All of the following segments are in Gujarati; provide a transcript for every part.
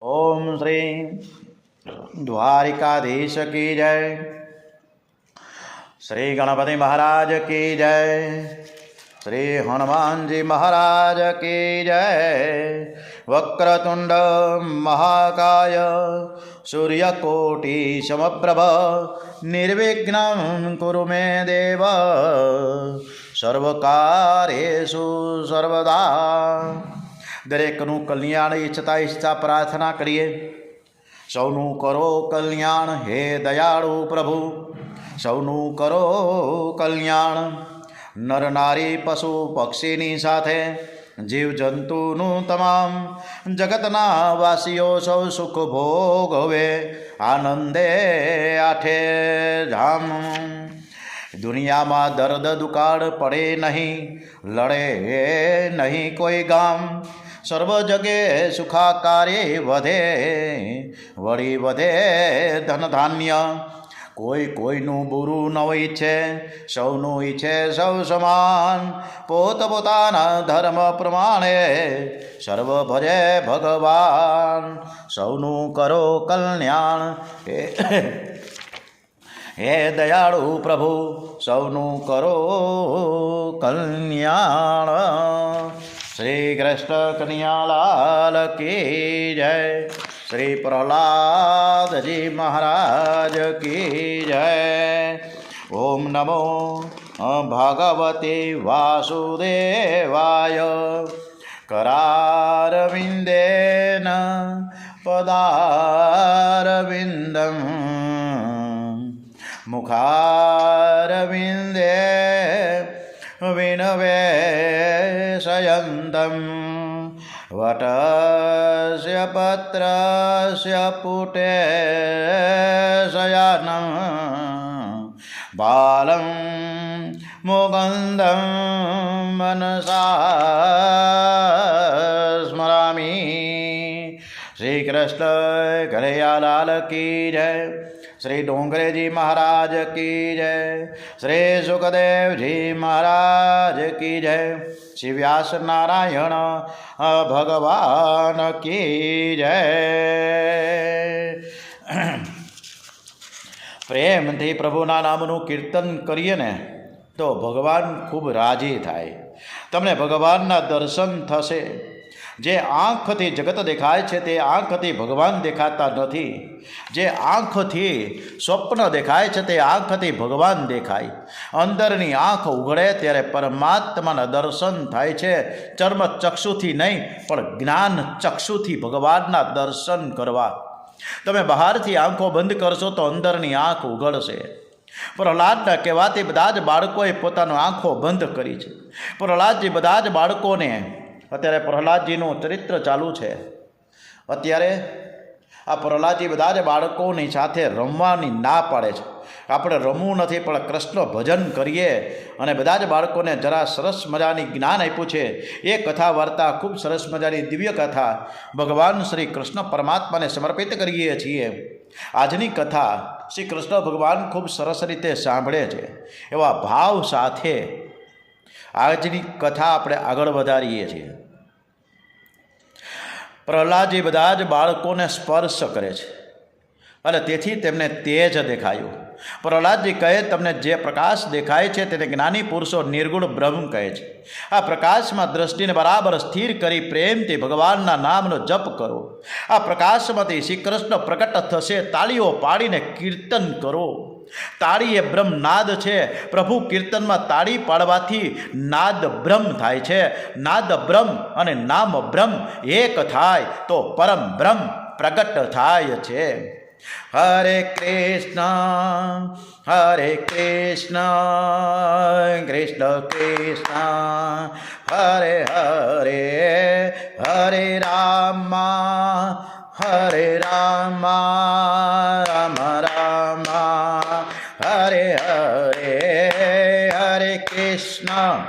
ओम श्री द्वारिकाधीश की जय। श्री गणपति महाराज की जय। श्री हनुमान जी महाराज की जय। वक्रतुंड महाकाय सूर्यकोटि समप्रभ निर्विघ्नं कुरु मे देव सर्वकार्येषु सर्वदा। दरेकનું કલ્યાણ ઈચ્છતા પ્રાર્થના કરીએ। સૌનું કરો કલ્યાણ હે દયાળુ પ્રભુ, સૌનું કરો કલ્યાણ। નર નારી પશુ પક્ષીની સાથે જીવજંતુનું તમામ જગતના વાસીઓ સૌ સુખ ભોગવે આનંદે આઠે ધામ। દુનિયામાં દર્દ દુકાળ પડે નહીં, લડે નહીં કોઈ ગામ। સર્વ જગે સુખાકારી વધે, વળી વધે ધન ધાન્ય। કોઈ કોઈનું બુરું ન ઈચ્છે, સૌનું ઈચ્છે સૌ સમાન। પોતપોતાના ધર્મ પ્રમાણે સર્વ ભજે ભગવાન। સૌનું કરો કલ્યાણ હે દયાળુ પ્રભુ, સૌનું કરો કલ્યાણ। શ્રી કૃષ્ણ કનૈયાલાલ કી જય। શ્રી પ્રહલાદજી મહારાજ કી જય। ઓમ નમો ભગવતે વાસુદેવાય। કરારવિંદેન પદારવિંદમ મુખારવિંદે વિનવેશયંતમ। વટસ્ય પત્રસ્ય પુટે શયનમ। બાલમ મુકુંદમ મનસા સ્મરામી। શ્રી કૃષ્ણ કનૈયાલાલ કી જય। श्री डोंगरेजी महाराज की जय। श्री सुखदेवजी महाराज की जय। श्री व्यास नारायण भगवान की जय। प्रेमथी प्रभुना नामનું કીર્તન કરીએ ને તો ભગવાન ખૂબ રાજી થાય। તમને ભગવાનના દર્શન થશે। જે આંખથી જગત દેખાય છે તે આંખથી ભગવાન દેખાતા નથી। જે આંખથી સ્વપ્ન દેખાય છે તે આંખથી ભગવાન દેખાય। અંદરની આંખ ઉઘડે ત્યારે પરમાત્માના દર્શન થાય છે। ચર્મ ચક્ષુથી નહીં પણ જ્ઞાન ચક્ષુથી ભગવાનના દર્શન કરવા। તમે બહારથી આંખો બંધ કરશો તો અંદરની આંખ ઉઘડશે। પ્રહલાદના કહેવાથી બધા જ બાળકોએ પોતાનો આંખો બંધ કરી છે। પ્રહલાદજી બધા જ બાળકોને, અત્યારે પ્રહલાદજીનું ચરિત્ર ચાલુ છે। અત્યારે આ પ્રહલાદજી બધા જ બાળકોની સાથે રમવાની ના પાડે છે। આપણે રમવું નથી પણ કૃષ્ણ ભજન કરીએ। અને બધા જ બાળકોને જરા સરસ મજાની જ્ઞાન આપ્યું છે। એ કથા વાર્તા ખૂબ સરસ મજાની દિવ્ય કથા ભગવાન શ્રી કૃષ્ણ પરમાત્માને સમર્પિત કરીએ છીએ। આજની કથા શ્રી કૃષ્ણ ભગવાન ખૂબ સરસ રીતે સાંભળે છે। એવા ભાવ સાથે આજની કથા આપણે આગળ વધારીએ છીએ। પ્રહલાદજી બધા જ બાળકોને સ્પર્શ કરે છે અને તેથી તેમને તેજ દેખાયું। પ્રહલાદજી કહે, તમને જે પ્રકાશ દેખાય છે તેને જ્ઞાની પુરુષો નિર્ગુણ બ્રહ્મ કહે છે। આ પ્રકાશમાં દ્રષ્ટિને બરાબર સ્થિર કરી પ્રેમથી ભગવાનના નામનો જપ કરો। આ પ્રકાશમાંથી શ્રી કૃષ્ણ પ્રકટ થશે। તાળીઓ પાડીને કીર્તન કરો। તાળી એ બ્રહ્મનાદ છે। પ્રભુ કીર્તનમાં તાળી પાડવાથી નાદ બ્રહ્મ થાય છે। નાદ બ્રહ્મ અને નામ બ્રહ્મ એક થાય તો પરમ બ્રહ્મ પ્રગટ થાય છે। હરે કૃષ્ણ કૃષ્ણ કૃષ્ણ હરે હરે, હરે રામ રામ રામ હરે હરે, હરે કૃષ્ણ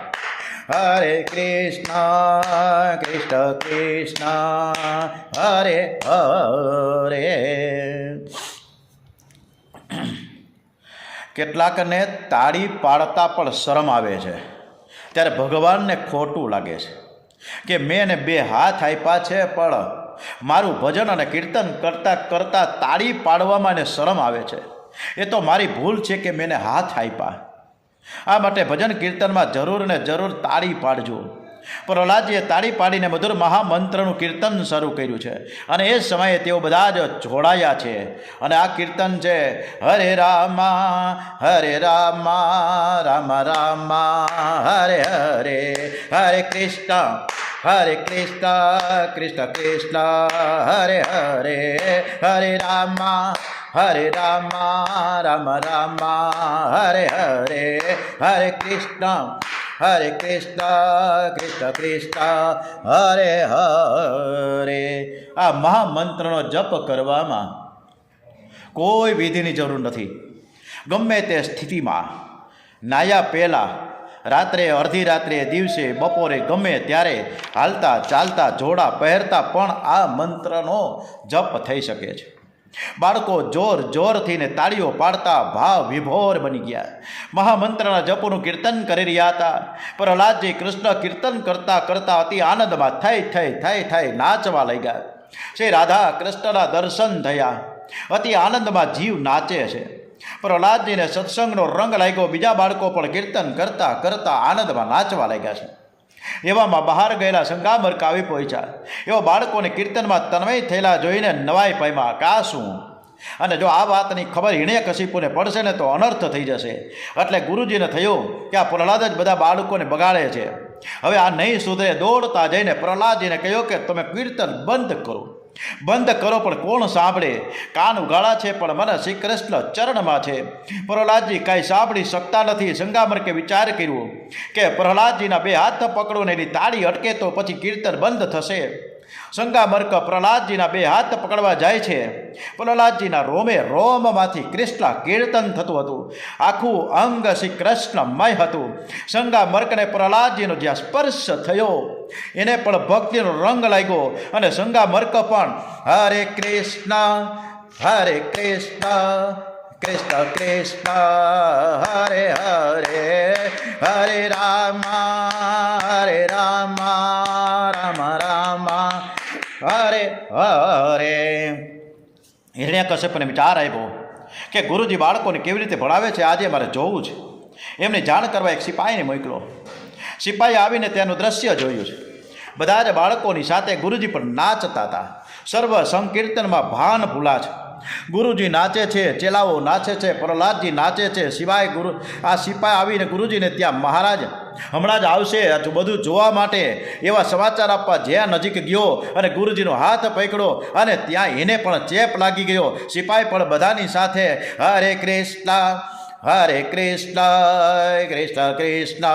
કૃષ્ણ કૃષ્ણ હરે હરે। કેટલાકને તાળી પાડતા પણ શરમ આવે છે, ત્યારે ભગવાનને ખોટું લાગે છે કે મેં બે હાથ આપ્યા છે પણ મારું ભજન અને કીર્તન કરતાં કરતાં તાળી પાડવામાં એને શરમ આવે છે. એ તો મારી ભૂલ છે કે મેં એને હાથ આપ્યા. આ માટે ભજન કીર્તનમાં જરૂર ને જરૂર તાળી પાડજો. પ્રહલાદજીએ તાળી પાડીને મધુર મહામંત્રનું કીર્તન શરૂ કર્યું છે અને એ સમયે તેઓ બધા જ જોડાયા છે. અને આ કીર્તન છે હરે રામા રામ રામા હરે હરે, હરે કૃષ્ણ કૃષ્ણ કૃષ્ણ હરે હરે, હરે રામા રામ રામા હરે હરે, હરે કૃષ્ણ કૃષ્ણ કૃષ્ણ હરે હરે. આ મહામંત્રનો જપ કરવામાં કોઈ વિધિની જરૂર નથી. ગમે તે સ્થિતિમાં નાયા પહેલાં, રાત્રે, અડધી રાત્રે, દિવસે, બપોરે, ગમે ત્યારે હાલતા ચાલતા જોડા પહેરતા પણ આ મંત્રનો જપ થઈ શકે છે. બાળકો જોર જોરથી ને તાળીઓ પાડતા ભાવ વિભોર બની ગયા. મહામંત્રના જપોનું કીર્તન કરી રહ્યા હતા. પ્રહલાદજી કૃષ્ણ કીર્તન કરતા કરતા અતિ આનંદમાં થઈ નાચવા લાગ્યા. શ્રી રાધા કૃષ્ણના દર્શન થયા. અતિ આનંદમાં જીવ નાચે છે. પ્રહલાદજીને સત્સંગનો રંગ લાગ્યો. બીજા બાળકો પણ કીર્તન કરતા કરતા આનંદમાં નાચવા લાગ્યા છે. એવામાં બહાર ગયેલા શંકામર્ક આવી પહોંચ્યા. એવો બાળકોને કીર્તનમાં તન્મય થયેલા જોઈને નવાઈ પામ્યા. કા શું? અને જો આ વાતની ખબર હિરણ્યકશિપુને પડશે ને તો અનર્થ થઈ જશે. એટલે ગુરુજીને થયું કે આ પ્રહલાદ જ બધા બાળકોને બગાડે છે. હવે આ નહીં સુધરે. દોડતા જઈને પ્રહલાદજીને કહ્યું કે તમે કીર્તન બંધ કરો. બંધ કરો પણ કોણ સાંભળે? કાન ઉગાડા છે પણ મને શ્રી કૃષ્ણ ચરણમાં છે. પ્રહલાદજી કાંઈ સાંભળી શકતા નથી. શંકામર્કે વિચાર કર્યો કે પ્રહલાદજીના બે હાથ પકડો ને એની તાળી અટકે તો પછી કીર્તન બંધ થશે. શંકામર્ક પ્રહલાદજીના બે હાથ પકડવા જાય છે. પ્રહલાદજીના રોમે રોમમાંથી કૃષ્ણ કીર્તન થતું હતું. આખું અંગ શ્રી કૃષ્ણમય હતું. શંકામર્કને પ્રહલાદજીનો જ્યાં સ્પર્શ થયો એને પણ ભક્તિનો રંગ લાગ્યો. અને શંકામર્ક પણ હરે કૃષ્ણ કૃષ્ણ કૃષ્ણ હરે હરે, હરે રામ રામ રામ હરે હરે. હિરણ્યકશ્યપને વિચાર આવ્યો કે ગુરુજી બાળકોને કેવી રીતે ભણાવે છે, આજે મારે જોવું છે. એમની જાણ કરવા એક સિપાહીને મોકલો. સિપાહી આવીને ત્યાંનું દ્રશ્ય જોયું છે. બધા જ બાળકોની સાથે ગુરુજી પણ નાચતા હતા. સર્વ સંકીર્તનમાં ભાન ભૂલા છે. ગુરુજી નાચે છે, ચેલાઓ નાચે છે, પ્રહલાદજી નાચે છે. સિવાય આ સિપાહી આવીને ગુરુજીને ત્યાં મહારાજ હમણાં જ આવશે બધું જોવા માટે એવા સમાચાર આપવા જ્યાં નજીક ગયો અને ગુરુજીનો હાથ પકડ્યો અને ત્યાં એને પણ ચેપ લાગી ગયો. સિપાહી પણ બધાની સાથે હરે કૃષ્ણ કૃષ્ણ કૃષ્ણ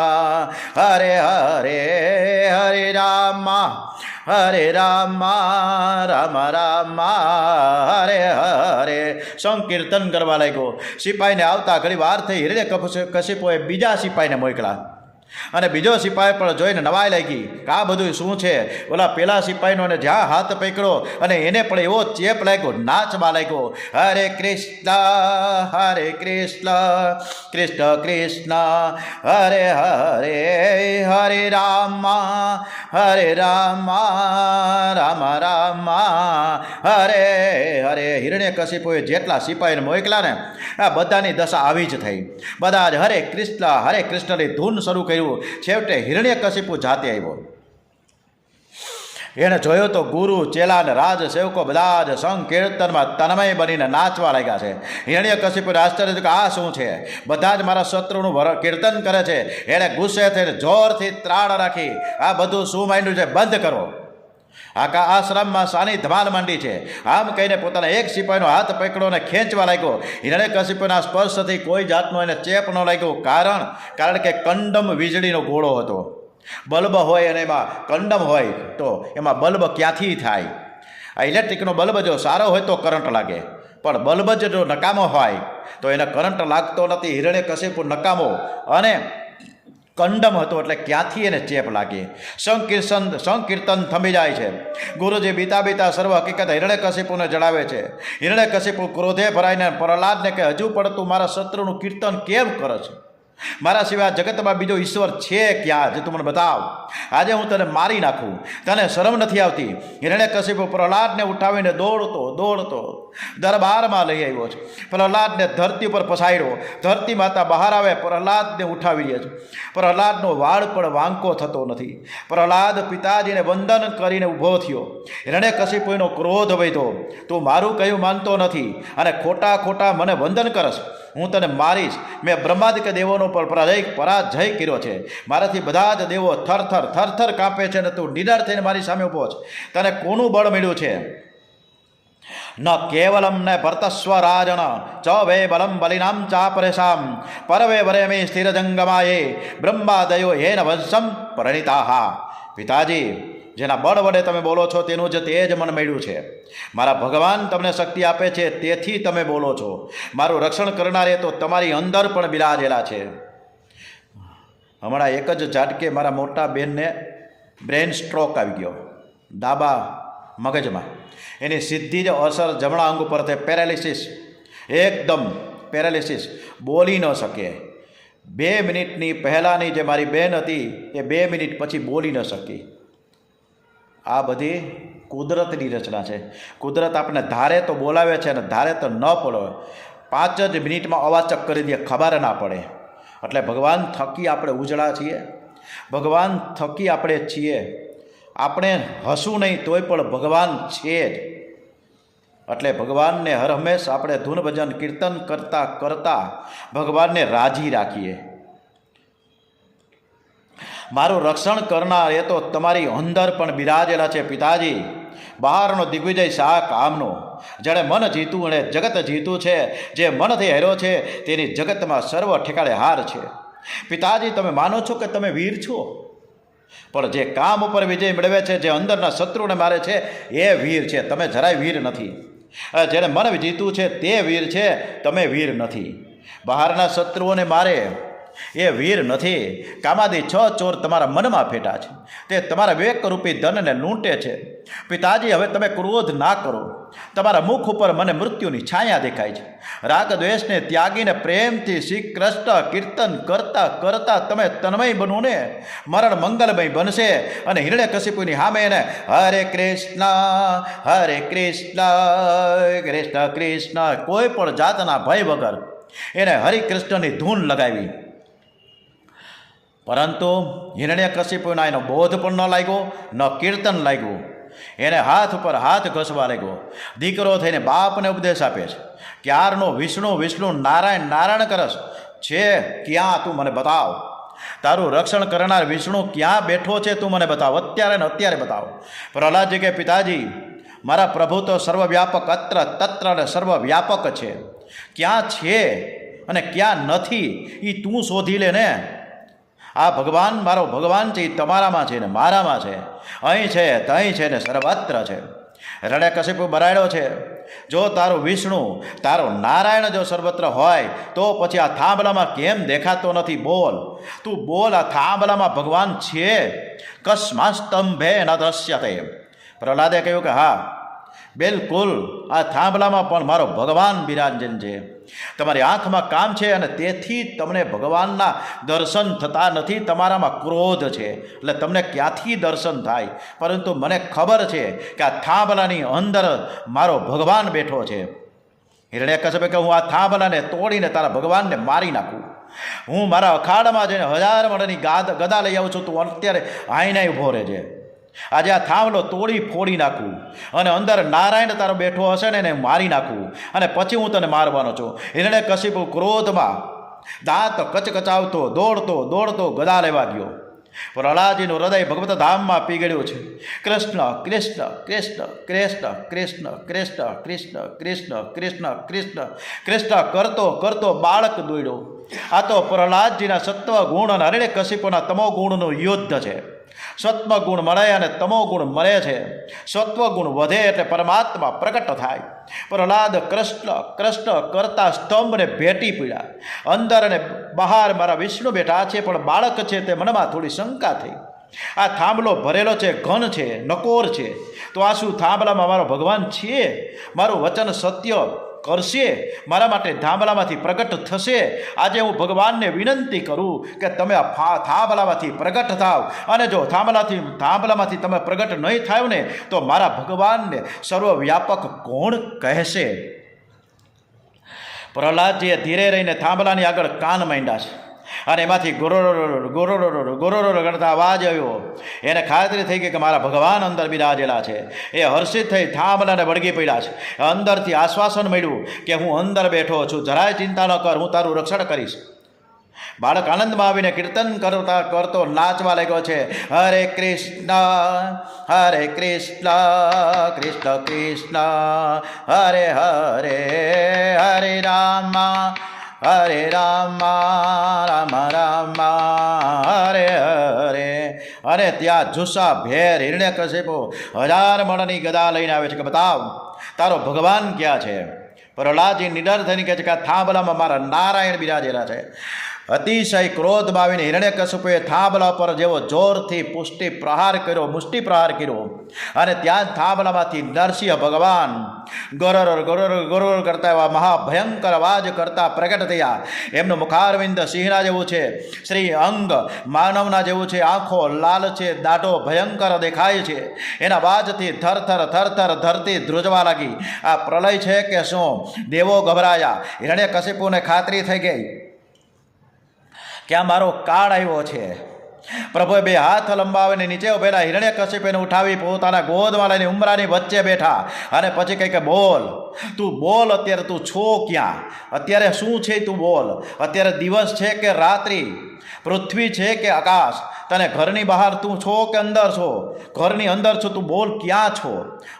હરે હરે, હરે રામ રામ રામ હરે હરે સંકીર્તન કરવા લાગ્યો. સિપાહીને આવતા ઘણી વાર થઈ. હિરણ્યકશિપુએ બીજા સિપાહીને મોકલા અને બીજો સિપાહી પણ જોઈને નવાઈ લાગી કે આ બધું શું છે. ઓલા પેલા સિપાહીનો અને જ્યાં હાથ પકડ્યો અને એને પણ એવો ચેપ લાગ્યો, નાચવા લાગ્યો. હરે કૃષ્ણ કૃષ્ણ કૃષ્ણ હરે હરે, હરે રામ રામ રામ હરે હરે. હિરણ્યકશિપુએ જેટલા સિપાહીને મોકલા ને આ બધાની દશા આવી જ થઈ. બધા જ હરે કૃષ્ણની ધૂન શરૂ કર્યું. છેવટે હિરણ્યકશિપુ જાતે આવ્યો. એને જોયો તો ગુરુ, ચેલા અને રાજ સેવકો બધા જ સંકીર્તનમાં તન્મય બનીને નાચવા લાગ્યા છે. હિરણ્યકશિપુને આશ્ચર્ય કે આ શું છે? બધા જ મારા શત્રુનું કીર્તન કરે છે. એણે ગુસ્સે થઈને જોરથી ત્રાળ રાખી આ બધું શું માંડ્યું છે, બંધ કરો. આખા આશ્રમમાં સાની ધમાલ માંડી છે. આમ કહીને પોતાના એક સિપાહીનો હાથ પકડો અને ખેંચવા લાગ્યો. હિરણ્યકશિપુના સ્પર્શથી કોઈ જાતનો એને ચેપ ન લાગ્યો. કારણ કે કંડમ વીજળીનો ગોળો હતો. બલ્બ હોય અને એમાં કંડમ હોય તો એમાં બલ્બ ક્યાંથી થાય? આ ઇલેક્ટ્રિકનો બલ્બ જો સારો હોય તો કરંટ લાગે, પણ બલ્બ જ જો નકામો હોય તો એને કરંટ લાગતો નથી. હિરણ્યકશિપુ નકામો અને કંડમ હતો એટલે ક્યાંથી એને ચેપ લાગે? સંકીર્તન થમી જાય છે. ગુરુજી બીતા સર્વ હકીકત હિરણ્યકશિપુને જણાવે છે. હિરણ્યકશિપુ ક્રોધે ભરાઈને પ્રહલાદને કે હજુ પણ તું મારા શત્રુનું કીર્તન કેમ કરે છે? મારા સિવાય જગતમાં બીજો ઈશ્વર છે ક્યાં, જે તું મને બતાવ. આજે હું તને મારી નાખું. તને શરમ નથી આવતી? હિરણ્યકશિપુ પ્રહલાદને ઉઠાવીને દોડતો દરબારમાં લઈ આવ્યો છે. પ્રહલાદને ધરતી ઉપર પસાડ્યો. ધરતી માતા બહાર આવે, પ્રહલાદને ઉઠાવી લે છે. પ્રહલાદનો વાળ પણ વાંકો થતો નથી. પ્રહલાદ પિતાજીને વંદન કરીને ઊભો થયો. હિરણ્યકશિપુનો ક્રોધ વધ્યો. તું મારું કહ્યું માનતો નથી અને ખોટા મને વંદન કરશ. હું તને મારીશ. મેં બ્રહ્માદિક દેવોનો પર પરાજય કર્યો છે. મારાથી બધા જ દેવો થરથર કાંપે છે, ને તું નિડર થઈને મારી સામે ઊભો છે. તને કોનું બળ મળ્યું છે? ન કેવલમ ને ભરતસ્વ રાજન ચ વે બલમ બલિનામ ચાપરેશામ પરવે વરે મે સ્થિરજંગમાયે બ્રહ્માદયો હેન વંશમ પરણિતાહા. પિતાજી, જેના બળ વડે તમે બોલો છો તેનું જ તેજ મને મળ્યું છે. મારા ભગવાન તમને શક્તિ આપે છે, તેથી તમે બોલો છો. મારું રક્ષણ કરનારે તો તમારી અંદર પણ બિરાજેલા છે. હમણાં એક જ ઝાટકે મારા મોટા બહેનને બ્રેન સ્ટ્રોક આવી ગયો, ડાબા મગજમાં. એની સીધી જ અસર જમણા અંગ ઉપર થઈ. પેરાલિસિસ, એકદમ પેરાલિસિસ, બોલી ન શકે. 2 મિનિટની પહેલાંની જે મારી બહેન હતી એ 2 મિનિટ પછી બોલી ન શકી. આ બધી કુદરતની રચના છે. કુદરત આપણે ધારે તો બોલાવે છે અને ધારે તો ન પડે. 5 જ મિનિટમાં અવાચક કરી દે, ખબર ના પડે. એટલે ભગવાન થકી આપણે ઉજળા છીએ, ભગવાન થકી આપણે છીએ. આપણે હસું નહીં તોય પણ ભગવાન છે જ. એટલે ભગવાનને હર હંમેશ આપણે ધૂન ભજન કીર્તન કરતા ભગવાનને રાજી રાખીએ. મારું રક્ષણ કરનાર એ તો તમારી અંદર પણ બિરાજેલા છે. પિતાજી, બહારનો દિગ્વિજય શા કામનો? જેણે મન જીતું અને જગત જીતું છે, જે મનથી હેરો છે તેની જગતમાં સર્વ ઠેકાળે હાર છે. પિતાજી, તમે માનો છો કે તમે વીર છો, પણ જે કામ ઉપર વિજય મેળવે છે, જે અંદરના શત્રુને મારે છે, એ વીર છે. તમે જરાય વીર નથી. જેણે મન જીતું છે તે વીર છે, તમે વીર નથી. બહારના શત્રુઓને મારે એ વીર નથી. કામાદી 6 ચોર તમારા મનમાં ફેટા છે, તે તમારા વિવેકરૂપી ધનને લૂંટે છે. પિતાજી, હવે તમે ક્રોધ ના કરો. તમારા મુખ ઉપર મને મૃત્યુની છાયા દેખાય છે. રાગ દ્વેષને ત્યાગીને પ્રેમથી શ્રી કૃષ્ણ કીર્તન કરતા તમે તન્મય બનો ને, મરણ મંગલમય બનશે. અને હિરણ્યકશિપુની સામે એને હરે કૃષ્ણ કૃષ્ણ કૃષ્ણ કોઈ પણ જાતના ભય વગર એને હરિકૃષ્ણની ધૂન લગાવી. પરંતુ હિરણ્યકશિપુના એનો બોધ પણ ન લાગ્યો, ન કીર્તન લાગ્યું. એને હાથ ઉપર હાથ ઘસવા લાગ્યો. દીકરો થઈને બાપને ઉપદેશ આપે છે. ક્યારનો વિષ્ણુ નારાયણ કરસ છે? ક્યાં? તું મને બતાવ. તારું રક્ષણ કરનાર વિષ્ણુ ક્યાં બેઠો છે? તું મને બતાવ, અત્યારે ને અત્યારે બતાવ. પ્રહલાદજી કે પિતાજી, મારા પ્રભુ તો સર્વવ્યાપક તત્ર અને સર્વવ્યાપક છે. ક્યાં છે અને ક્યાં નથી એ તું શોધી લે ને. આ ભગવાન મારો ભગવાન છે, એ તમારામાં છે ને મારામાં છે. અહીં છે, તહીં છે ને સર્વત્ર છે. હિરણ્યકશિપુ બરાડ્યો છે. જો તારો વિષ્ણુ, તારો નારાયણ જો સર્વત્ર હોય તો પછી આ થાંભલામાં કેમ દેખાતો નથી? બોલ, તું બોલ. આ થાંભલામાં ભગવાન છે? કસ્માસ્તંભે ન દ્રશ્યતે. પ્રહલાદે કહ્યું કે હા, બિલકુલ, આ થાંભલામાં પણ મારો ભગવાન બિરાજન છે. તમારી આંખમાં કામ છે અને તેથી તમને ભગવાનના દર્શન થતા નથી. તમારામાં ક્રોધ છે એટલે તમને ક્યાંથી દર્શન થાય? પરંતુ મને ખબર છે કે આ થાંભલાની અંદર મારો ભગવાન બેઠો છે. હિરણ્યકશિપે કે હું આ થાંભલાને તોડીને તારા ભગવાનને મારી નાખું. હું મારા અખાડામાં જઈને 1000 મણની ગદા લઈ આવું છું. તું અત્યારે આઈને ઊભો રહેજે. આજે આ થાંભલો તોડી ફોડી નાખું અને અંદર નારાયણ તારો બેઠો હશે ને એને મારી નાખું અને પછી હું તને મારવાનો છું. હિરણ્યકશિપુ ક્રોધમાં દાંત કચકચાવતો દોડતો ગદા લેવા ગયો. પ્રહલાદજીનું હૃદય ભગવત ધામમાં પીગળ્યું છે. કૃષ્ણ કૃષ્ણ કૃષ્ણ કૃષ્ણ કૃષ્ણ કૃષ્ણ કૃષ્ણ કૃષ્ણ કૃષ્ણ કૃષ્ણ કૃષ્ણ કરતો બાળક દોડ્યો. આ તો પ્રહલાદજીના સત્વ ગુણ અને હિરણ્યકશિપુના તમો ગુણનું યુદ્ધ છે. સત્વગુણ મળે અને તમોગુણ મળે છે. સત્વગુણ વધે એટલે પરમાત્મા પ્રગટ થાય. પ્રહલાદ કૃષ્ણ કરતા સ્તંભને ભેટી પીડ્યા. અંદર અને બહાર મારા વિષ્ણુ બેઠા છે, પણ બાળક છે તે મનમાં થોડી શંકા થઈ. આ થાંભલો ભરેલો છે, ઘન છે, નકોર છે, તો આ શું થાંભલામાં મારો ભગવાન છે? મારું વચન સત્ય કરશે, મારા માટે થાંભલામાંથી પ્રગટ થશે. આજે હું ભગવાનને વિનંતી કરું કે તમે આ થાંભલામાંથી પ્રગટ થાવ, અને જો થાંભલામાંથી તમે પ્રગટ નહીં થાવ ને તો મારા ભગવાનને સર્વવ્યાપક કોણ કહેશે? પ્રહલાદજીએ ધીરે રહીને થાંભલાની આગળ કાન માંડ્યા છે, અને એમાંથી ગોરોરો કરતા અવાજ આવ્યો. એને ખાતરી થઈ ગઈ કે મારા ભગવાન અંદર બિરાજેલા છે. એ હર્ષિત થઈ થાંભલાને વળગી પડ્યા છે. અંદરથી આશ્વાસન મળ્યું કે હું અંદર બેઠો છું, જરાય ચિંતા ન કર, હું તારું રક્ષણ કરીશ. બાળક આનંદમાં આવીને કીર્તન કરતો નાચવા લાગ્યો છે. હરે કૃષ્ણ કૃષ્ણ કૃષ્ણ હરે હરે, હરે રામ રામ રામ હરે હરે. અને ત્યાં જુસ્સા ભેર હિરણ્યકશિપુ 1000 મણની ગદા લઈને આવે છે કે બતાવ તારો ભગવાન ક્યાં છે? પ્રહલાદજી નિડર થઈને કહે છે કે આ થાંભલામાં મારા નારાયણ બિરાજેલા છે. અતિશય ક્રોધમાં આવીને હિરણ્યકશિપુએ થાંભલા પર જેવો જોરથી મુષ્ટિ પ્રહાર કર્યો, અને ત્યાં જ થાંભલામાંથી નરસિંહ ભગવાન ગોરોર કરતા એવા મહાભયંકર અવાજ કરતા પ્રગટ થયા. એમનું મુખારવિંદ સિંહના જેવું છે, શ્રી અંગ માનવના જેવું છે, આંખો લાલ છે, દાઢો ભયંકર દેખાય છે. એના અવાજથી થરથર ધરતી ધ્રુજવા લાગી. આ પ્રલય છે કે શું? દેવો ગભરાયા. હિરણ્યકશિપુને ખાતરી થઈ ગઈ કે આ મારો કાળ આવ્યો છે. પ્રભુએ 2 હાથ લંબાવીને નીચે ઉભેલા હિરણ્યકશિપુને ઉઠાવી પોતાના ગોદમાં લઈને ઉંબરાની વચ્ચે બેઠા, અને પછી કહે કે બોલ, તું બોલ, અત્યારે તું છો ક્યાં? અત્યારે શું છે તું બોલ? અત્યારે દિવસ છે કે રાત્રિ? પૃથ્વી છે કે આકાશ? તને ઘરની બહાર તું છો કે અંદર છો? ઘરની અંદર છો, તું બોલ ક્યાં છો?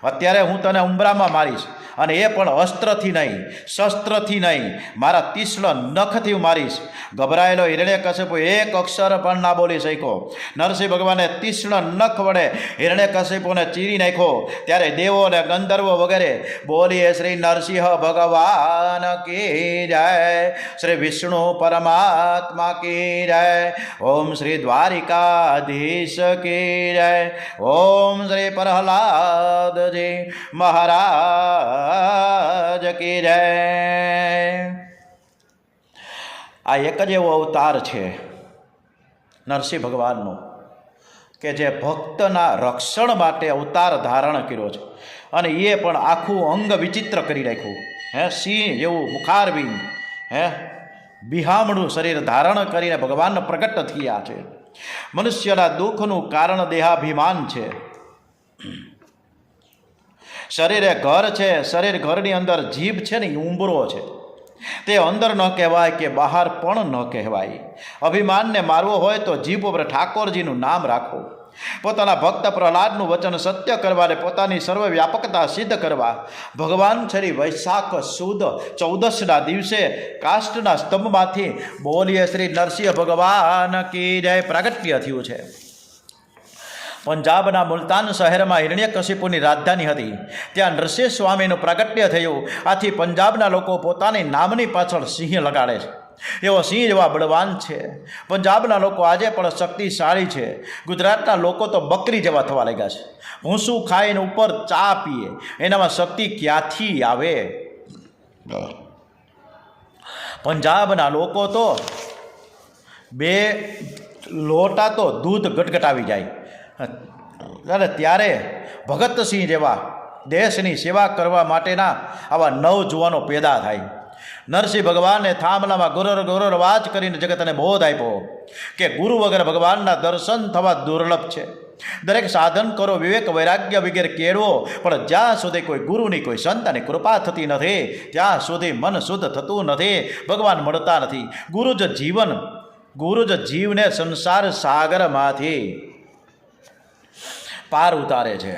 અત્યારે હું તને ઉંબરામાં મારીશ, અને એ પણ અસ્ત્રથી નહીં, શસ્ત્રથી નહીં, મારા તીક્ષ્ણ નખથી મારીશ. ગભરાયેલો હિરણ્યકશિપુ એક અક્ષર પણ ના બોલી શક્યો. નરસિંહ ભગવાને તીક્ષ્ણ નખ વડે હિરણ્યકશિપુને ચીરી નાખ્યો. ત્યારે દેવો અને ગંધર્વો વગેરે બોલીએ શ્રી નરસિંહ ભગવાન કી જય, શ્રી વિષ્ણુ પરમાત્મા કી જય, ઓમ શ્રી દ્વારિકાધીશ કી જય, ઓમ શ્રી પ્રહલાદજી મહારાજ કી જય. આ એક જ એવો અવતાર છે નરસિંહ ભગવાનનો કે જે ભક્તના રક્ષણ માટે અવતાર ધારણ કર્યો છે, અને એ પણ આખું અંગ વિચિત્ર કરી રાખ્યું. સિંહ જેવું મુખારવિંદ, બિહામણું શરીર ધારણ કરીને ભગવાન પ્રગટ થયા છે. મનુષ્યના દુઃખનું કારણ દેહાભિમાન છે. શરીર એ ઘર છે, શરીર ઘરની અંદર જીભ છે ને ઉંબરો છે, તે અંદર ન કહેવાય કે બહાર પણ ન કહેવાય. અભિમાનને મારવો હોય તો જીભ ઉપર ઠાકોરજીનું નામ રાખો. પોતાના ભક્ત પ્રહલાદનું વચન સત્ય કરવા અને પોતાની સર્વવ્યાપકતા સિદ્ધ કરવા ભગવાન શ્રી વૈશાખ સુદ 14ના દિવસે કાષ્ટના સ્તંભમાંથી બોલીએ શ્રી નરસિંહ ભગવાન કી જય પ્રાગટ્ય થયું છે. પંજાબના મુલતાન શહેરમાં હિરણ્યકશિપુની રાજધાની હતી. ત્યાં નરસિંહ સ્વામીનું પ્રાગટ્ય થયું. આથી પંજાબના લોકો પોતાની નામની પાછળ સિંહ લગાડે છે. એવો સિંહ જેવા બળવાન છે. પંજાબના લોકો આજે પણ શક્તિશાળી છે. ગુજરાતના લોકો તો બકરી જેવા થવા લાગ્યા છે. ભૂસું ખાઈને ઉપર ચા પીએ, એનામાં શક્તિ ક્યાંથી આવે? પંજાબના લોકો તો 2 લોટા તો દૂધ ગટગટાવી જાય. અને ત્યારે ભગતસિંહ જેવા દેશની સેવા કરવા માટેના આવા નવજુવાનો પેદા થાય. નરસિંહ ભગવાને થાંભલામાં ગોરોર અવાજ કરીને જગતને બોધ આપ્યો કે ગુરુ વગર ભગવાનના દર્શન થવા દુર્લભ છે. દરેક સાધન કરો, વિવેક વૈરાગ્ય વગેરે કેળવો, પણ જ્યાં સુધી કોઈ ગુરુની, કોઈ સંતની કૃપા થતી નથી ત્યાં સુધી મન શુદ્ધ થતું નથી, ભગવાન મળતા નથી. ગુરુ જ જીવને સંસાર સાગરમાંથી પાર ઉતારે છે.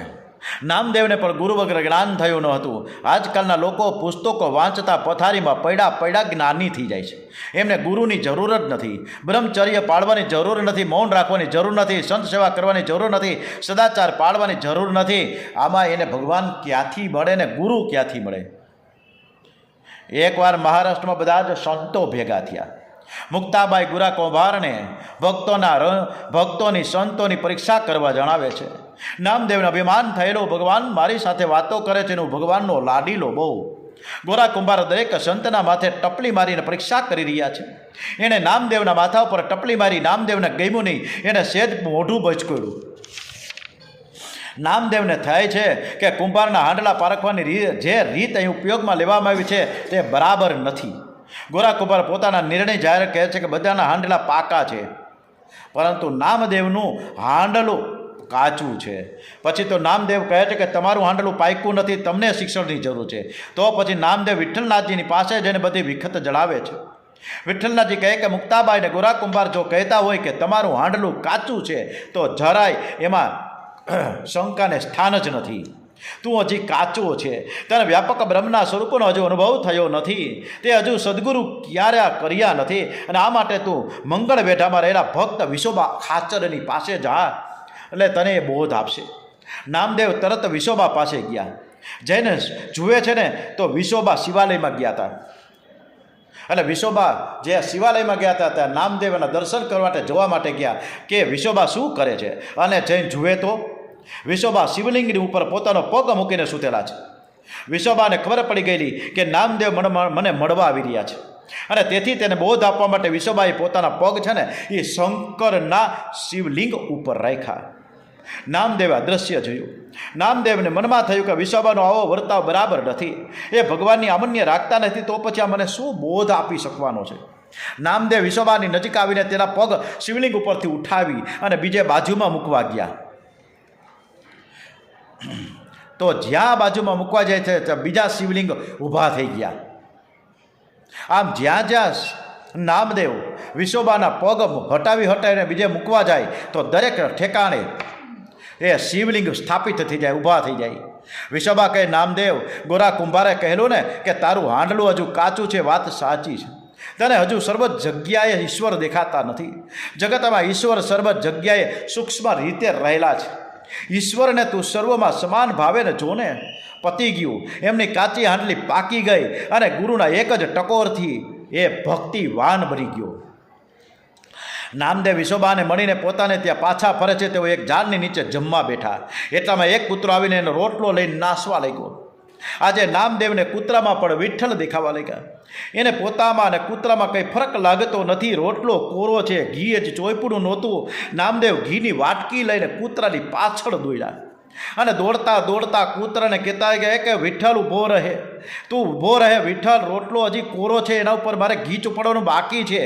નામદેવને પણ ગુરુ વગર જ્ઞાન થયું ન હતું. આજકાલના લોકો પુસ્તકો વાંચતા પથારીમાં પડ્યા જ્ઞાની થઈ જાય છે. એમને ગુરુની જરૂર જ નથી. બ્રહ્મચર્ય પાળવાની જરૂર નથી, મૌન રાખવાની જરૂર નથી, સંત સેવા કરવાની જરૂર નથી, સદાચાર પાળવાની જરૂર નથી. આમાં એને ભગવાન ક્યાંથી મળે ને ગુરુ ક્યાંથી મળે? એકવાર મહારાષ્ટ્રમાં બધા જ સંતો ભેગા થયા. મુક્તાબાઈ ગુરા કુંભારને ભક્તોની સંતોની પરીક્ષા કરવા જણાવે છે. નામદેવને અભિમાન થયેલો ભગવાન મારી સાથે વાતો કરે છે એનું ભગવાનનો લાડીલો બહુ. ગોરા કુંભાર દરેક સંતના માથે ટપલી મારીને પરીક્ષા કરી રહ્યા છે. એણે નામદેવના માથા ઉપર ટપલી મારી, નામદેવને ગમ્યું નહીં, એણે સેજ મોઢું બચકોડ્યું. નામદેવને થાય છે કે કુંભારના હાંડલા પારખવાની જે રીત અહીં ઉપયોગમાં લેવામાં આવી છે તે બરાબર નથી. ગોરા કુંભાર પોતાના નિર્ણય જાહેર કહે છે કે બધાના હાંડલા પાકા છે, પરંતુ નામદેવનું હાંડલું કાચું છે. પછી તો નામદેવ કહે છે કે તમારું હાંડલું પાક્યું નથી, તમને શિક્ષણની જરૂર છે. તો પછી નામદેવ વિઠ્ઠલનાથજીની પાસે જઈને બધી વિખત જણાવે છે. વિઠ્ઠલનાથજી કહે કે મુક્તાબાઈને ગોરા કુંભાર જો કહેતા હોય કે તમારું હાંડલું કાચું છે તો જરાય એમાં શંકાને સ્થાન જ નથી. તું હજી કાચો છે, તને વ્યાપક બ્રહ્મના સ્વરૂપનો હજુ અનુભવ થયો નથી, તે હજુ સદગુરુ ક્યારે કર્યા નથી, અને આ માટે તું મંગળ વેઢામાં રહેલા ભક્ત વિશોબા ખાચરની પાસે જા, એટલે તને એ બોધ આપશે. નામદેવ તરત વિશોબા પાસે ગયા. જઈને જુએ છે ને તો વિશોબા શિવાલયમાં ગયા હતા. એટલે વિશોબા જે શિવાલયમાં ગયા હતા ત્યાં નામદેવના દર્શન કરવા માટે જવા માટે ગયા કે વિશોબા શું કરે છે, અને જઈને જુએ તો વિશોબા શિવલિંગની ઉપર પોતાનો પગ મૂકીને સૂતેલા છે. વિશોબાને ખબર પડી ગયેલી કે નામદેવ મને મળવા આવી રહ્યા છે, અને તેથી તેને બોધ આપવા માટે વિશોબાએ પોતાના પગ છે ને એ શંકરના શિવલિંગ ઉપર રાખ્યા. નામદેવે આ દ્રશ્ય જોયું. નામદેવને મનમાં થયું કે વિશોબાનો આવો વર્તાવ બરાબર નથી, એ ભગવાનની આમન્ય રાખતા નથી, તો પછી આ મને શું બોધ આપી શકવાનો છે. નામદેવ વિશોબાની નજીક આવીને તેના પગ શિવલિંગ ઉપરથી ઉઠાવી અને બીજે બાજુમાં મૂકવા ગયા. તો જ્યાં બાજુમાં મૂકવા જાય છે ત્યાં બીજા શિવલિંગ ઊભા થઈ ગયા. આમ જ્યાં જ્યાં નામદેવ વિશોબાના પગ હટાવીને બીજે મૂકવા જાય તો દરેક ઠેકાણે એ શિવલિંગ સ્થાપિત થઈ જાય, ઊભા થઈ જાય. વિશોબા કહે, નામદેવ, ગોરા કુંભારે કહેલું ને કે તારું હાંડલું હજુ કાચું છે, વાત સાચી છે. તને હજુ સર્વ જગ્યાએ ઈશ્વર દેખાતા નથી. જગતમાં ઈશ્વર સર્વ જગ્યાએ સૂક્ષ્મ રીતે રહેલા છે. ઈશ્વરને તું સર્વમાં સમાન ભાવે ને જોને. પતી ગયું, એમની કાચી હાંડલી પાકી ગઈ, અને ગુરુના એક જ ટકોરથી એ ભક્તિવાન બની ગયો. નામદેવ વિશોબાને મળીને પોતાને ત્યાં પાછા ફરે છે. તેઓ એક ઝાડની નીચે જમવા બેઠા. એટલામાં એક કૂતરો આવીને એનો રોટલો લઈને નાસવા લાગ્યો. આજે નામદેવને કૂતરામાં પણ વિઠ્ઠલ દેખાવા લાગ્યા. એને પોતામાં અને કૂતરામાં કંઈ ફરક લાગતો નથી. રોટલો કોરો છે, ઘી જ ચોયપડું નહોતું. નામદેવ ઘીની વાટકી લઈને કૂતરાની પાછળ દોડ્યા, અને દોડતા દોડતા કૂતરાને કહેતા ગયા કે વિઠ્ઠલ ઊભો રહે, તું ઊભો રહે વિઠ્ઠલ, રોટલો હજી કોરો છે, એના ઉપર મારે ઘી ચોપડવાનું બાકી છે.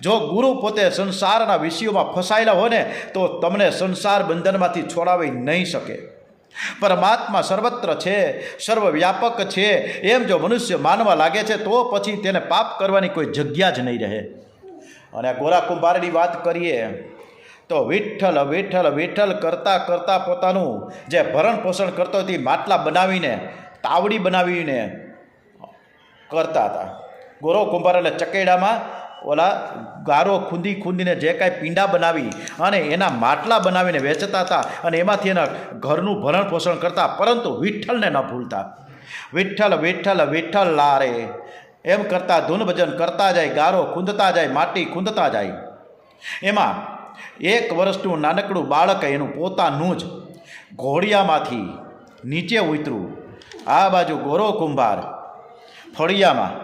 જો ગુરુ પોતે સંસારના વિષયોમાં ફસાયેલા હોય ને તો તમને સંસાર બંધનમાંથી છોડાવી નહીં શકે. પરમાત્મા સર્વત્ર છે, સર્વવ્યાપક છે, એમ જો મનુષ્ય માનવા લાગે છે તો પછી તેને પાપ કરવાની કોઈ જગ્યા જ નહીં રહે. અને ગોરા કુંભારની વાત કરીએ તો વિઠ્ઠલ વિઠ્ઠલ વિઠ્ઠલ કરતાં કરતાં પોતાનું જે ભરણ પોષણ કરતો હતી માટલા બનાવીને, તાવડી બનાવીને કરતા હતા. ગોરો કુંભાર એટલે ચકેડામાં ઓલા ગારો ખૂંદીને જે કાંઈ પીંડા બનાવી અને એના માટલા બનાવીને વેચતા હતા, અને એમાંથી એના ઘરનું ભરણ પોષણ કરતા, પરંતુ વિઠ્ઠલને ન ભૂલતા. વિઠ્ઠલ વિઠ્ઠલ વિઠ્ઠલ લારે એમ કરતાં ધૂન ભજન કરતા જાય, ગારો ખૂંદતા જાય, માટી ખૂંદતા જાય. એમાં 1 વર્ષનું નાનકડું બાળક એનું પોતાનું જ ઘોડિયામાંથી નીચે ઉતર્યું. આ બાજુ ગોરો કુંભાર ફળિયામાં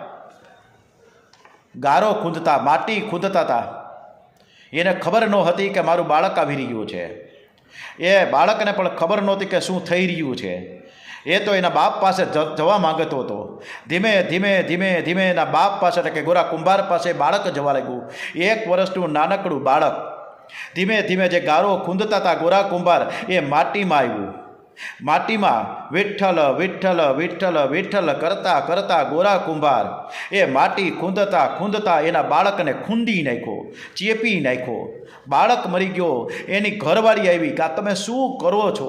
ગારો ખૂંદતા, માટી ખૂંદતા હતા. એને ખબર નહોતી કે મારું બાળક આવી રહ્યું છે. એ બાળકને પણ ખબર નહોતી કે શું થઈ રહ્યું છે. એ તો એના બાપ પાસે જવા માંગતો હતો. ધીમે ધીમે ધીમે ધીમે એના બાપ પાસે, એટલે કે ગોરા કુંભાર પાસે બાળક જવા લાગ્યું. 1 વર્ષનું નાનકડું બાળક ધીમે ધીમે જે ગારો ખૂંદતા હતા ગોરા કુંભાર, એ માટીમાં આવ્યું. માટીમાં વિઠ્ઠલ વિઠ્ઠલ વિઠ્ઠલ વિઠ્ઠલ કરતા કરતા ગોરા કુંભાર એ માટી ખૂંદતા ખૂંદતા એના બાળકને ખૂંદી નાખ્યો, ચેપી નાખ્યો. બાળક મરી ગયો. એની ઘરવાળી આવી કે તમે શું કરો છો?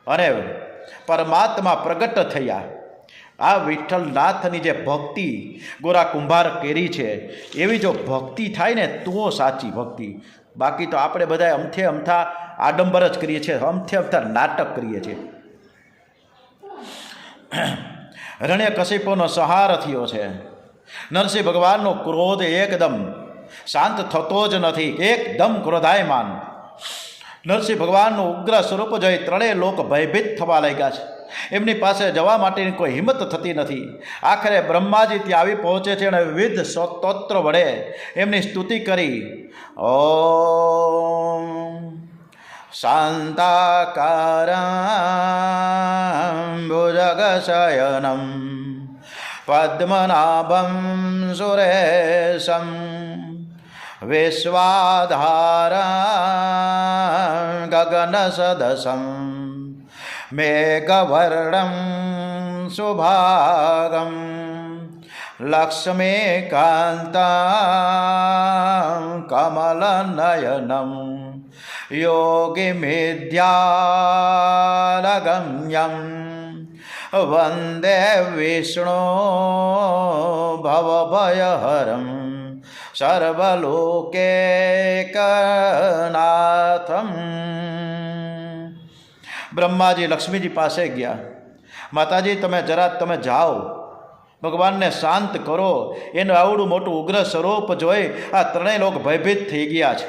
અને પરમાત્મા પ્રગટ થયા. આ વિઠ્ઠલનાથની જે ભક્તિ ગોરા કુંભાર કરી છે, એવી જો ભક્તિ થાય ને તો સાચી ભક્તિ. બાકી તો આપણે બધા અમથે અમથા આડંબર જ કરીએ છીએ, અમથે અમથા નાટક કરીએ છીએ. રણ્યકશિપુનો સંહાર થયો છે. નરસિંહ ભગવાનનો ક્રોધ એકદમ શાંત થતો જ નથી, એકદમ ક્રોધાયમાન. નરસિંહ ભગવાનનું ઉગ્ર સ્વરૂપ જોઈ ત્રણેય લોક ભયભીત થવા લાગ્યા છે. એમની પાસે જવા માટેની કોઈ હિંમત થતી નથી. આખરે બ્રહ્માજી ત્યાં આવી પહોંચે છે અને વિવિધ સ્તોત્ર વડે એમની સ્તુતિ કરી. ઓમ શાંતાકારં ભુજગશયનમ પદ્મનાભં સુરેશમ વિશ્વાધારં ગગનસદસં મેઘવર્ણં શુભાગં લક્ષ્મીકાન્तं કમલનયનં યોગિમેધ્યાલગમ્યં વંદે વિષ્ણુ ભવભયહરં સર્વલોકૈકનાથમ. બ્રહ્માજી લક્ષ્મીજી પાસે ગયા. માતાજી તમે જાઓ, ભગવાનને શાંત કરો. એનું આવડું મોટું ઉગ્ર સ્વરૂપ જોઈ આ ત્રણેય લોક ભયભીત થઈ ગયા છે.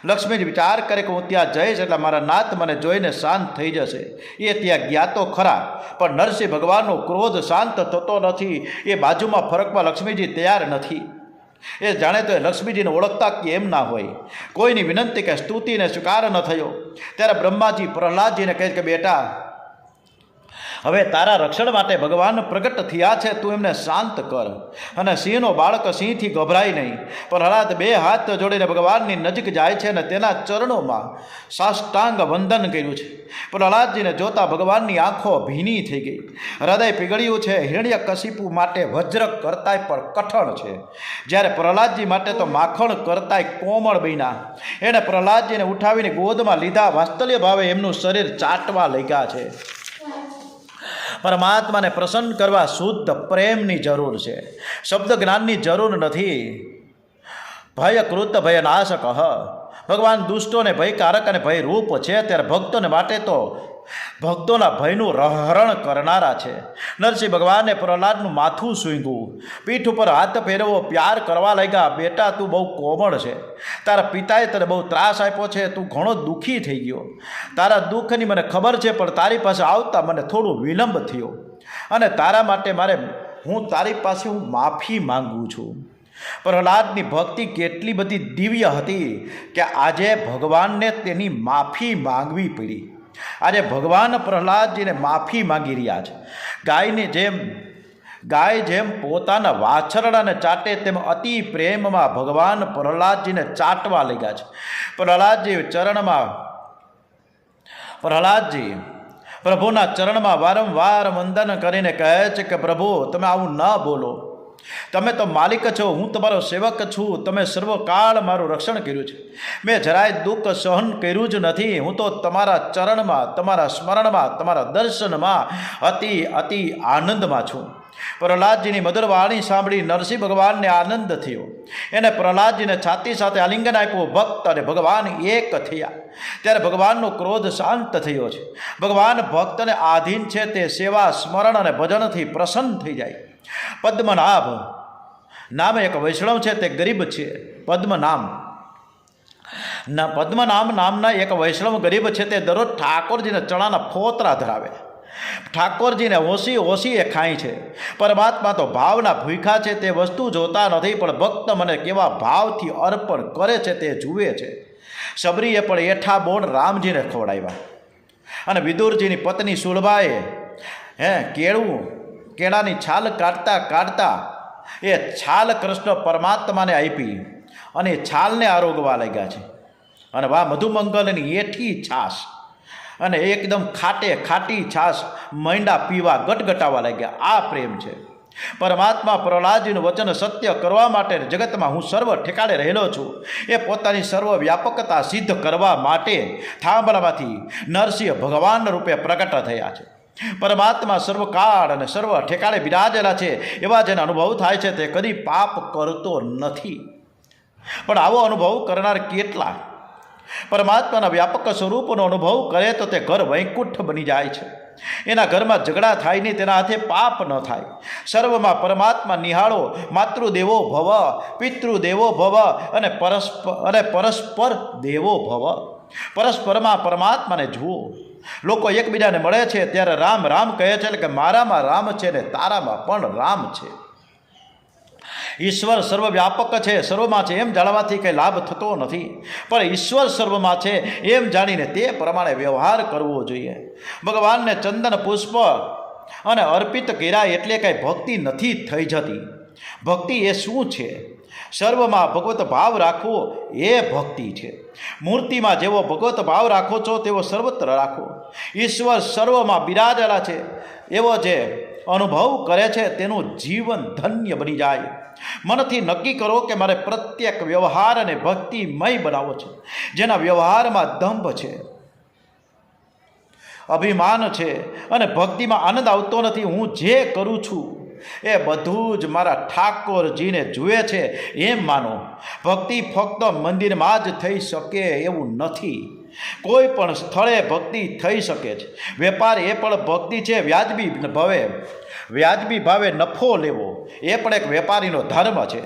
લક્ષ્મીજી વિચાર કરે કે હું ત્યાં જઈશ એટલે મારા નાથ મને જોઈને શાંત થઈ જશે. એ ત્યાં ગયા તો ખરા, પણ નરસિંહ ભગવાનનો ક્રોધ શાંત થતો નથી. એ બાજુમાં ફરકવા લક્ષ્મીજી તૈયાર નથી. એ જાણે તો લક્ષ્મીજીને ઓળખતા કેમ ના હોય. કોઈની વિનંતી કે સ્તુતિને સ્વીકાર ન થયો. ત્યારે બ્રહ્માજી પ્રહલાદજીને કહે કે બેટા, હવે તારા રક્ષણ માટે ભગવાન પ્રગટ થયા છે, તું એમને શાંત કર. અને સિંહનો બાળક સિંહથી ગભરાય નહીં. પ્રહલાદ બે હાથ જોડીને ભગવાનની નજીક જાય છે અને તેના ચરણોમાં સાષ્ટાંગ વંદન કર્યું છે. પ્રહલાદજીને જોતા ભગવાનની આંખો ભીની થઈ ગઈ, હૃદય પીગળ્યું છે. હિરણ્યકશિપુ માટે વજ્ર કરતાંય પણ કઠણ છે, જ્યારે પ્રહલાદજી માટે તો માખણ કરતાંય કોમળ બન્યા. એણે પ્રહલાદજીને ઉઠાવીને ગોદમાં લીધા, વાત્સલ્ય ભાવે એમનું શરીર ચાટવા લાગ્યા છે. પરમાત્માને પ્રસન્ન કરવા શુદ્ધ પ્રેમની જરૂર છે, શબ્દ જ્ઞાનની જરૂર નથી. ભયકૃત ભયનાશક. ભગવાન દુષ્ટોને ભયકારક અને ભયરૂપ છે, ત્યારે ભક્તોને માટે તો ભક્તોના ભયનું હરણ કરનારા છે. નરસિંહ ભગવાને પ્રહલાદનું માથું સૂંઘ્યું, પીઠ ઉપર હાથ ફેરવો, પ્યાર કરવા લાગ્યા. બેટા, તું બહુ કોમળ છે. તારા પિતાએ તને બહુ ત્રાસ આપ્યો છે, તું ઘણો દુઃખી થઈ ગયો. તારા દુઃખની મને ખબર છે, પણ તારી પાસે આવતા મને થોડું વિલંબ થયો, અને તારા માટે હું તારી પાસે માફી માંગુ છું. પ્રહલાદની ભક્તિ કેટલી બધી દિવ્ય હતી કે આજે ભગવાનને તેની માફી માંગવી પડી. આજે ભગવાન પ્રહલાદજીને માફી માંગી રહ્યા છે. ગાય જેમ પોતાના વાછરડાને ચાટે તેમ અતિ પ્રેમમાં ભગવાન પ્રહલાદજીને ચાટવા લાગ્યા છે. પ્રહલાદજી પ્રભુના ચરણમાં વારંવાર વંદન કરીને કહે છે કે પ્રભુ, તમે આવું ન બોલો. તમે તો માલિક છો, હું તમારો સેવક છું. તમે સર્વકાળ મારું રક્ષણ કર્યું છે. મેં જરાય દુઃખ સહન કર્યું જ નથી. હું તો તમારા ચરણમાં, તમારા સ્મરણમાં, તમારા દર્શનમાં અતિ આનંદમાં છું. પ્રહલાદજીની મધુર વાણી સાંભળી નરસિંહ ભગવાનને આનંદ થયો. એને પ્રહલાદજીને છાતી સાથે આલિંગન આપ્યું. ભક્ત અને ભગવાન એક થયા. ત્યારે ભગવાનનો ક્રોધ શાંત થયો છે. ભગવાન ભક્તને આધીન છે. તે સેવા, સ્મરણ અને ભજનથી પ્રસન્ન થઈ જાય. પદ્મનાભ નામ એક વૈષ્ણવ છે, તે ગરીબ છે. પદ્મનામ નામના એક વૈષ્ણવ ગરીબ છે. તે દરરોજ ઠાકોરજીને ચણાના ફોતરા ધરાવે. ઠાકોરજીને ઓછી એ ખાય છે. પરમાત્મા તો ભાવના ભૂખ્યા છે, તે વસ્તુ જોતા નથી, પણ ભક્ત મને કેવા ભાવથી અર્પણ કરે છે તે જુએ છે. સબરીએ પણ એઠા બોણ રામજીને ખવડાવ્યા. અને વિદુરજીની પત્ની સુલભાએ કેળાની છાલ કાઢતા એ છાલ કૃષ્ણ પરમાત્માને આપી અને એ છાલને આરોગવા લાગ્યા છે. અને વાહ, મધુમંગલની એઠી છાશ અને એકદમ ખાટી છાશ માંડા પીવા, ગટગટાવા લાગ્યા. આ પ્રેમ છે. પરમાત્મા પ્રહલાદજીનું વચન સત્ય કરવા માટે જગતમાં હું સર્વ ઠેકાળે રહેલો છું, એ પોતાની સર્વ વ્યાપકતા સિદ્ધ કરવા માટે થાંભલામાંથી નરસિંહ ભગવાન રૂપે પ્રગટ થયા છે. પરમાત્મા સર્વકાળ અને સર્વ ઠેકાળે બિરાજેલા છે. એવા જેનો અનુભવ થાય છે તે કદી પાપ કરતો નથી. પણ આવો અનુભવ કરનાર કેટલા? પરમાત્માના વ્યાપક સ્વરૂપનો અનુભવ કરે તો તે ઘર વૈકુંઠ બની જાય છે. એના ઘરમાં ઝઘડા થાય નહીં, તેના હાથે પાપ ન થાય. સર્વમાં પરમાત્મા નિહાળો, માતૃદેવો ભવ, પિતૃદેવો ભવ અને પરસ્પર દેવો ભવ. પરસ્પરમાં પરમાત્માને જુઓ. લોકો એકબીજાને મળે છે ત્યારે રામ રામ કહે છે, એટલે કે મારામાં રામ છે ને તારામાં પણ રામ છે. ઈશ્વર સર્વવ્યાપક છે, સર્વમાં છે એમ જાણવાથી કંઈ લાભ થતો નથી, પણ ઈશ્વર સર્વમાં છે એમ જાણીને તે પ્રમાણે વ્યવહાર કરવો જોઈએ. ભગવાનને ચંદન પુષ્પ અને અર્પિત કર્યા એટલે કંઈ ભક્તિ નથી થઈ જતી. ભક્તિ એ શું છે? સર્વમાં ભગવત ભાવ રાખવો એ ભક્તિ છે. મૂર્તિમાં જેવો ભગવત ભાવ રાખો છો તેવો સર્વત્ર રાખો. ઈશ્વર સર્વમાં બિરાજેલા છે એવો જે અનુભવ કરે છે તેનું જીવન ધન્ય બની જાય. મનથી નક્કી કરો કે મારે પ્રત્યેક વ્યવહારને ભક્તિમય બનાવવો છે. જેના વ્યવહારમાં દંભ છે, અભિમાન છે અને ભક્તિમાં આનંદ આવતો નથી, હું જે કરું છું એ બધું જ મારા ઠાકોરજીને જુએ છે એમ માનો. ભક્તિ ફક્ત મંદિરમાં જ થઈ શકે એવું નથી. કોઈ પણ સ્થળે ભક્તિ થઈ શકે છે. વેપાર એ પણ ભક્તિ છે. વ્યાજબી ભાવે નફો લેવો એ પણ એક વેપારીનો ધર્મ છે.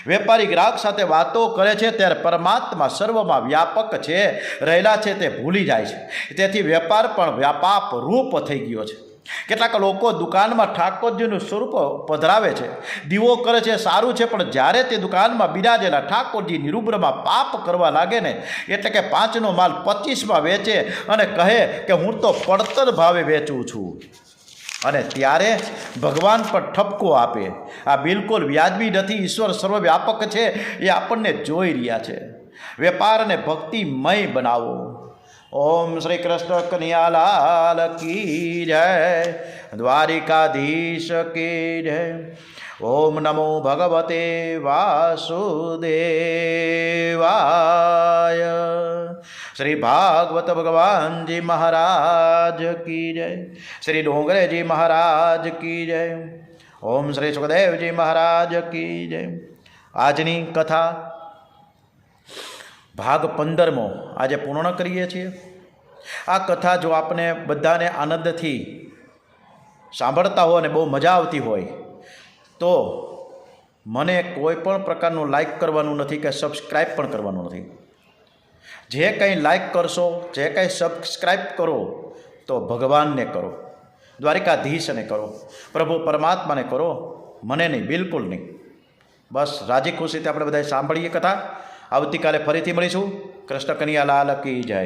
વેપારી ગ્રાહક સાથે વાતો કરે છે ત્યારે પરમાત્મા સર્વમાં વ્યાપક છે, રહેલા છે તે ભૂલી જાય છે. તેથી વેપાર પણ વ્યાપાપ રૂપ થઈ ગયો છે. કેટલાક લોકો દુકાનમાં ઠાકોરજીનું સ્વરૂપ પધરાવે છે, દીવો કરે છે, સારું છે, પણ જ્યારે તે દુકાનમાં બિરાજેલા ઠાકોરજી નિરૂબરમાં પાપ કરવા લાગે ને, એટલે કે 5નો માલ 25માં વેચે અને કહે કે હું તો પડતર ભાવે વેચું છું, અને ત્યારે ભગવાન પર ઠપકો આપે. આ બિલકુલ વ્યાજબી નથી. ઈશ્વર સર્વવ્યાપક છે એ આપણને જોઈ રહ્યા છે. વેપારને ભક્તિમય બનાવો. ઓમ શ્રી કૃષ્ણ કનૈયાલાલ કી જય, દ્વારિકાધીશ કી જય. ઓમ નમો ભગવતે વાસુદેવાય. શ્રી ભાગવત ભગવાનજી મહારાજ કી જય. શ્રી ડોંગરેજી મહારાજ કી જય. ઓમ શ્રી સુખદેવજી મહારાજ કી જય. આજની કથા ભાગ 15મો આજે પૂર્ણ કરીએ છીએ. આ કથા જો આપને બધાને આનંદથી સાંભળતા હોય અને બહુ મજા આવતી હોય તો મને કોઈ પણ પ્રકારનું લાઈક કરવાનું નથી કે સબસ્ક્રાઈબ પણ કરવાનું નથી. જે કંઈ લાઈક કરશો, જે કંઈ સબસ્ક્રાઈબ કરો તો ભગવાનને કરો, દ્વારિકાધીશને કરો, પ્રભુ પરમાત્માને કરો, મને નહીં, બિલકુલ નહીં. બસ રાજી ખુશીથી આપણે બધા સાંભળીએ કથા. આવતીકાલે ફરીથી મળીશું. કૃષ્ણ કનૈયાલાલ કી જય.